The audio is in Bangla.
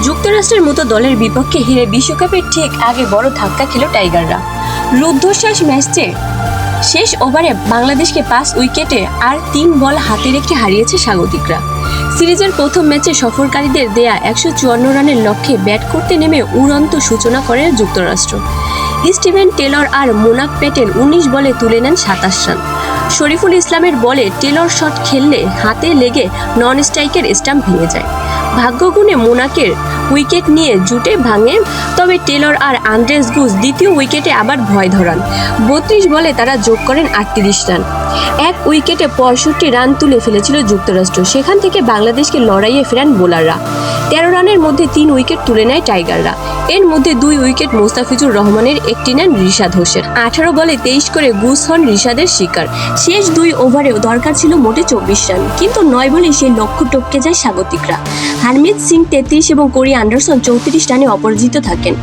যুক্তরাষ্ট্রের মতো দলের বিপক্ষে হেরে বিশ্বকাপের ঠিক আগে বড় ধাক্কা খেল টাইগাররা। রুদ্ধশ্বাস ম্যাচে শেষ ওভারে বাংলাদেশকে 5 উইকেটে আর 3 বল হাতে রেখে হারিয়েছে স্বাগতিকরা। সিরিজের প্রথম ম্যাচে সফরকারীদের দেয়া 154 রানের লক্ষ্যে ব্যাট করতে নেমে উড়ন্ত সূচনা করে যুক্তরাষ্ট্র। স্টিভেন টেলর আর মোনাক প্যাটেল 19 বলে তুলে নেন 27 রান। শরীফুল ইসলামের বলে টেলর শট খেললে হাতে লেগে নন স্ট্রাইকের স্টাম্প ভেঙে যায়। ভাগ্যগুণে মোনাকের উইকেট নিয়ে জুটে ভাঙে, তবে টেলর আর আন্দ্রেস গুজ দ্বিতীয় উইকেটে আবার ভয় ধরান। 32 বলে তারা যোগ করেন 38 রান। এক উইকেটে 65 রান তুলে ফেলেছিল যুক্তরাষ্ট্র। সেখান থেকে বাংলাদেশকে লড়াইয়ে ফেরান বোলাররা। 13 রানের মধ্যে 3 উইকেট তুলে নেয় টাইগাররা। এর মধ্যে 2 উইকেট মোস্তাফিজুর রহমানের, একটি নেন রিশাদ হোসেন। 18 বলে 23 করে গুজ হন রিশাদের শিকার। শেষ 2 ওভারেও দরকার ছিল মোটে 24 রান, কিন্তু 9 বলে সেই লক্ষ্য টপকে যায় স্বাগতিকরা। হারমিত সিং 33 এবং কোরি অ্যান্ডারসন 34 রানে অপরাজিত থাকেন।